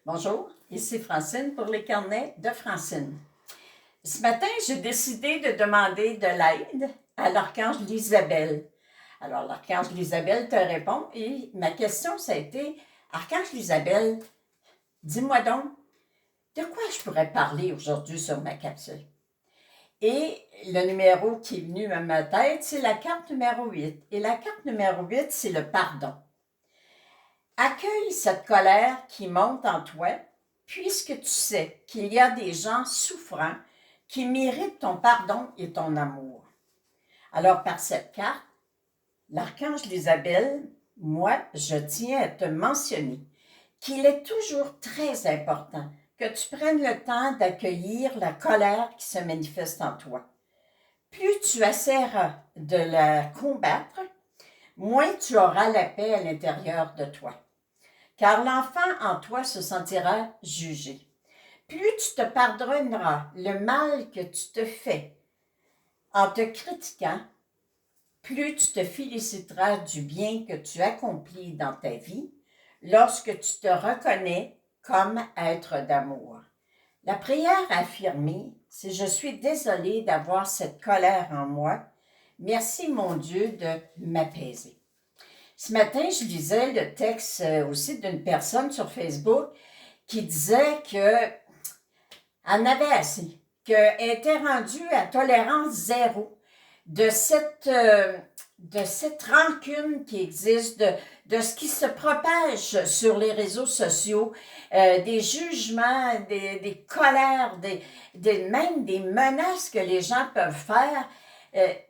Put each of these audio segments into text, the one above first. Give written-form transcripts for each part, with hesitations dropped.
Bonjour, ici Francine pour les carnets de Francine. Ce matin, j'ai décidé de demander de l'aide à l'archange Isabelle. Alors, l'archange Isabelle te répond et ma question, ça a été, archange Isabelle, dis-moi donc, de quoi je pourrais parler aujourd'hui sur ma capsule? Et le numéro qui est venu à ma tête, c'est la carte numéro 8. Et la carte numéro 8, c'est le pardon. Accueille cette colère qui monte en toi, puisque tu sais qu'il y a des gens souffrants qui méritent ton pardon et ton amour. Alors, par cette carte, l'archange Isabelle, moi, je tiens à te mentionner qu'il est toujours très important que tu prennes le temps d'accueillir la colère qui se manifeste en toi. Plus tu essaieras de la combattre, moins tu auras la paix à l'intérieur de toi. Car l'enfant en toi se sentira jugé. Plus tu te pardonneras le mal que tu te fais en te critiquant, plus tu te féliciteras du bien que tu accomplis dans ta vie lorsque tu te reconnais comme être d'amour. La prière affirmée, c'est « Je suis désolée d'avoir cette colère en moi. Merci mon Dieu de m'apaiser. » Ce matin, je lisais le texte aussi d'une personne sur Facebook qui disait qu'elle en avait assez, qu'elle était rendue à tolérance zéro de cette rancune qui existe, de ce qui se propage sur les réseaux sociaux, des jugements, des colères, même des menaces que les gens peuvent faire.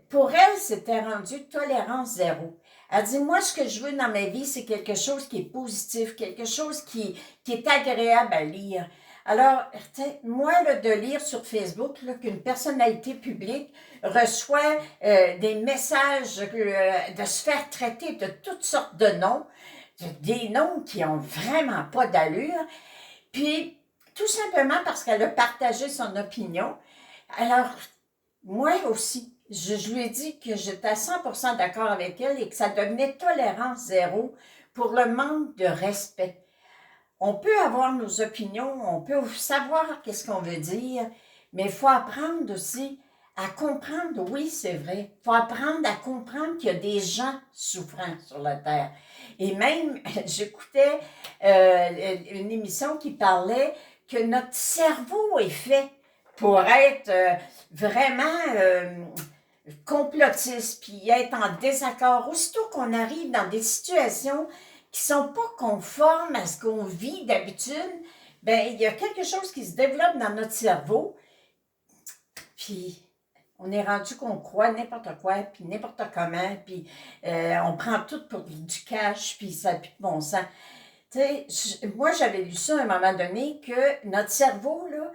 Pour elle, c'était rendu tolérance zéro. Elle dit, moi, ce que je veux dans ma vie, c'est quelque chose qui est positif, quelque chose qui est agréable à lire. Alors, moi, là, de lire sur Facebook là, qu'une personnalité publique reçoit des messages, de se faire traiter de toutes sortes de noms, des noms qui ont vraiment pas d'allure, puis tout simplement parce qu'elle a partagé son opinion. Alors, moi aussi, je lui ai dit que j'étais à 100% d'accord avec elle et que ça devenait tolérance zéro pour le manque de respect. On peut avoir nos opinions, on peut savoir qu'est-ce qu'on veut dire, mais il faut apprendre aussi à comprendre, oui, c'est vrai, il faut apprendre à comprendre qu'il y a des gens souffrants sur la Terre. Et même, j'écoutais une émission qui parlait que notre cerveau est fait pour être vraiment complotiste, puis être en désaccord. Aussitôt qu'on arrive dans des situations qui ne sont pas conformes à ce qu'on vit d'habitude, bien, il y a quelque chose qui se développe dans notre cerveau, puis on est rendu qu'on croit n'importe quoi, puis n'importe comment, puis on prend tout pour du cash, puis ça n'a plus de bon sens. Tu sais, moi, j'avais lu ça à un moment donné, que notre cerveau, là,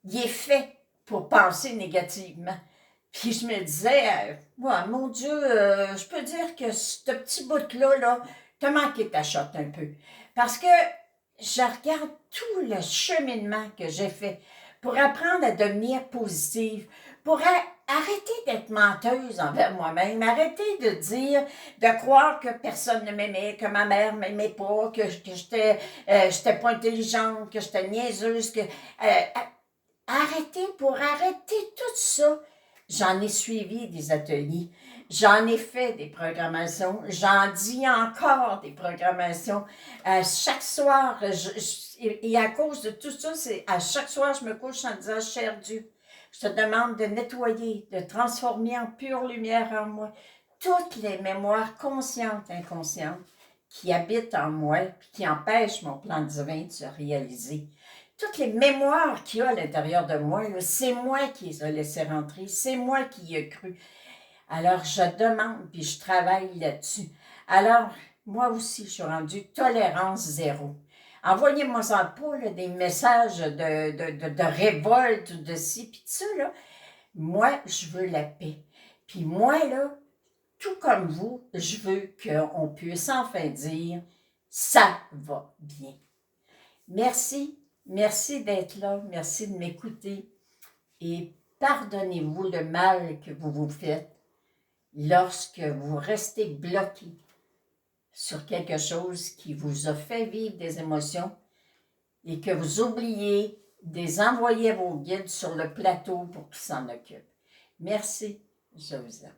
il est fait pour penser négativement. Puis je me disais, ouais, mon Dieu, je peux dire que ce petit bout-là, là, t'as manqué ta shot un peu. Parce que je regarde tout le cheminement que j'ai fait pour apprendre à devenir positive, pour arrêter d'être menteuse envers moi-même, arrêter de dire, de croire que personne ne m'aimait, que ma mère ne m'aimait pas, que j'étais pas intelligente, que j'étais niaiseuse, pour arrêter tout ça. J'en ai suivi des ateliers, j'en ai fait des programmations, j'en dis encore des programmations. Chaque soir, et à cause de tout ça, c'est à chaque soir, je me couche en disant, cher Dieu, je te demande de nettoyer, de transformer en pure lumière en moi toutes les mémoires conscientes et inconscientes qui habitent en moi et qui empêchent mon plan divin de se réaliser. Toutes les mémoires qu'il y a à l'intérieur de moi, c'est moi qui les ai laissées rentrer, c'est moi qui y ai cru. Alors, je demande, puis je travaille là-dessus. Alors, moi aussi, je suis rendue tolérance zéro. Envoyez-moi ça pas là, des messages de révolte ou de ci, puis de ça, là. Moi, je veux la paix. Puis moi, là, tout comme vous, je veux qu'on puisse enfin dire « ça va bien ». Merci. Merci d'être là, merci de m'écouter et pardonnez-vous le mal que vous vous faites lorsque vous restez bloqué sur quelque chose qui vous a fait vivre des émotions et que vous oubliez de les envoyer à vos guides sur le plateau pour qu'ils s'en occupent. Merci, je vous aime.